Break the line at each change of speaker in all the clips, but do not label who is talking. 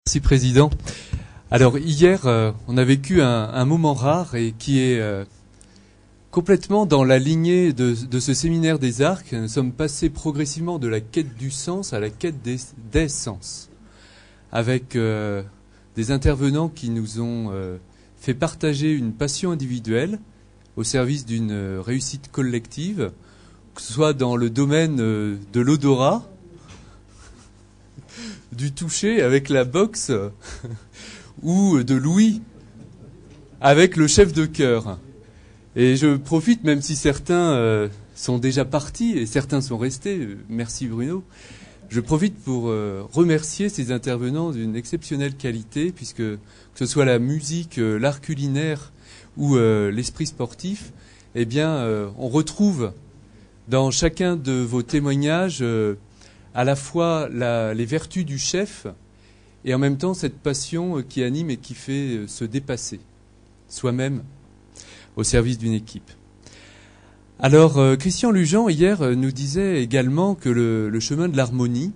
Merci Président. Alors hier, on a vécu un moment rare et qui est complètement dans la lignée de ce séminaire des arcs. Nous sommes passés progressivement de la quête du sens à la quête des sens, avec des intervenants qui nous ont fait partager une passion individuelle au service d'une réussite collective, que ce soit dans le domaine de l'odorat, du toucher avec la boxe ou de l'ouïe avec le chef de chœur. Et je profite, même si certains sont déjà partis et certains sont restés, merci Bruno, je profite pour remercier ces intervenants d'une exceptionnelle qualité, puisque que ce soit la musique, l'art culinaire ou l'esprit sportif, eh bien, on retrouve dans chacun de vos témoignages à la fois les vertus du chef et en même temps cette passion qui anime et qui fait se dépasser soi-même au service d'une équipe. Alors, Christian Lujan, hier, nous disait également que le chemin de l'harmonie,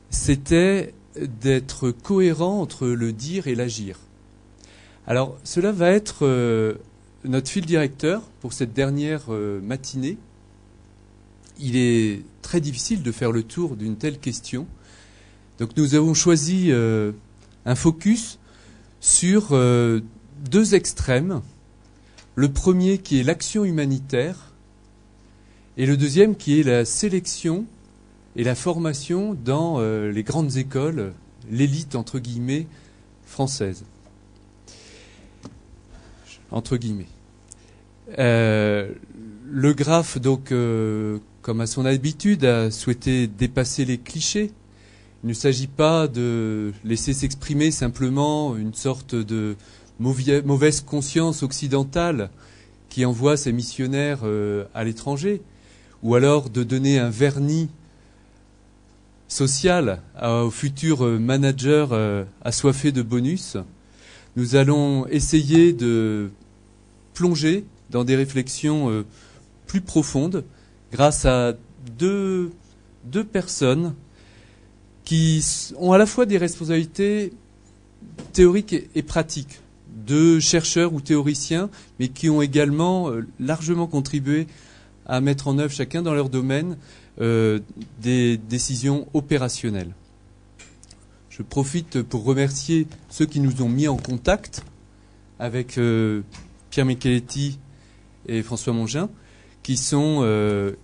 c'était d'être cohérent entre le dire et l'agir. Alors, cela va être notre fil directeur pour cette dernière matinée. Il est très difficile de faire le tour d'une telle question. Donc nous avons choisi un focus sur deux extrêmes. Le premier qui est l'action humanitaire et le deuxième qui est la sélection et la formation dans les grandes écoles, l'élite entre guillemets française. Entre guillemets. Le graphe, donc, comme à son habitude, a souhaité dépasser les clichés. Il ne s'agit pas de laisser s'exprimer simplement une sorte de mauvaise conscience occidentale qui envoie ses missionnaires à l'étranger, ou alors de donner un vernis social aux futurs managers assoiffés de bonus. Nous allons essayer de plonger dans des réflexions plus profondes grâce à deux personnes qui ont à la fois des responsabilités théoriques et pratiques, deux chercheurs ou théoriciens, mais qui ont également largement contribué à mettre en œuvre chacun dans leur domaine des décisions opérationnelles. Je profite pour remercier ceux qui nous ont mis en contact avec Pierre Micheletti et François Mongin, qui sont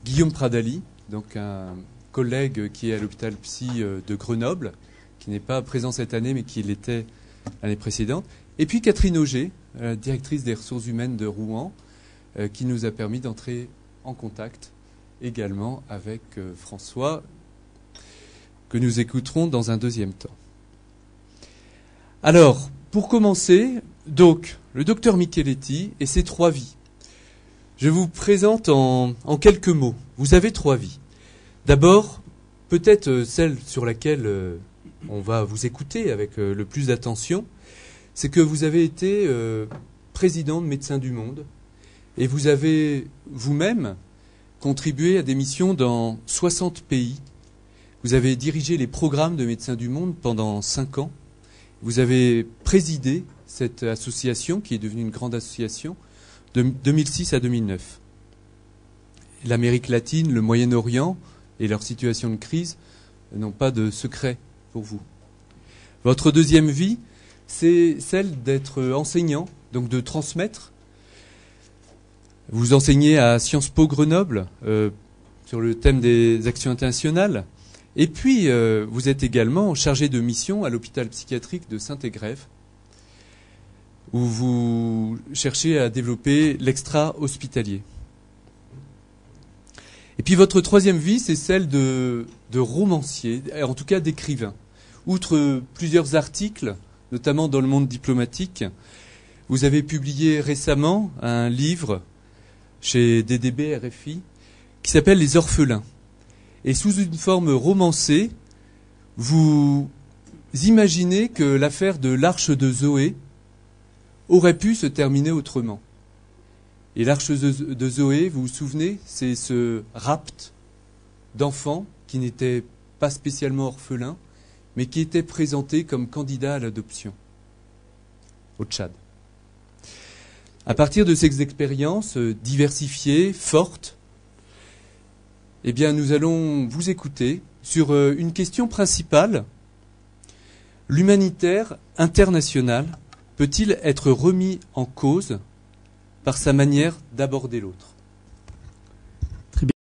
Guillaume Pradali, donc un collègue qui est à l'hôpital psy de Grenoble, qui n'est pas présent cette année, mais qui l'était l'année précédente, et puis Catherine Auger, directrice des ressources humaines de Rouen, qui nous a permis d'entrer en contact également avec François, que nous écouterons dans un deuxième temps. Alors, pour commencer, donc, le docteur Micheletti et ses 3 vies. Je vous présente en quelques mots. Vous avez 3 vies. D'abord, peut-être celle sur laquelle on va vous écouter avec le plus d'attention, c'est que vous avez été président de Médecins du Monde et vous avez vous-même contribué à des missions dans 60 pays. Vous avez dirigé les programmes de Médecins du Monde pendant 5 ans. Vous avez présidé cette association qui est devenue une grande association de 2006 à 2009. L'Amérique latine, le Moyen-Orient et leur situation de crise n'ont pas de secret pour vous. Votre deuxième vie, c'est celle d'être enseignant, donc de transmettre. Vous enseignez à Sciences Po Grenoble sur le thème des actions internationales. Et puis, vous êtes également chargé de mission à l'hôpital psychiatrique de Saint-Égrève, où vous cherchez à développer l'extra-hospitalier. Et puis votre troisième vie, c'est celle de romancier, en tout cas d'écrivain. Outre plusieurs articles, notamment dans le monde diplomatique, vous avez publié récemment un livre chez DDB RFI qui s'appelle Les Orphelins. Et sous une forme romancée, vous imaginez que l'affaire de l'Arche de Zoé aurait pu se terminer autrement. Et l'Arche de Zoé, vous vous souvenez, c'est ce rapt d'enfants qui n'étaient pas spécialement orphelins, mais qui étaient présentés comme candidats à l'adoption au Tchad. À partir de ces expériences diversifiées, fortes, eh bien, nous allons vous écouter sur une question principale. L'humanitaire international peut-il être remis en cause par sa manière d'aborder l'autre ?